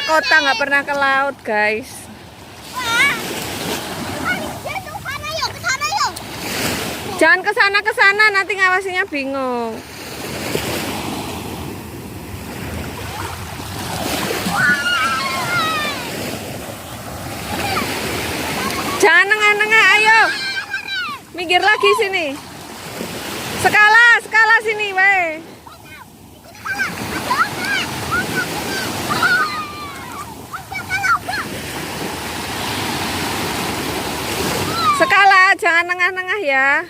kota, nggak pernah ke laut, guys. Jangan ke sana, nanti ngawasinya bingung. Jangan nengah-nengah, ayo. Minggir lagi sini. Skala sini, weh. Skala, jangan nengah-nengah ya.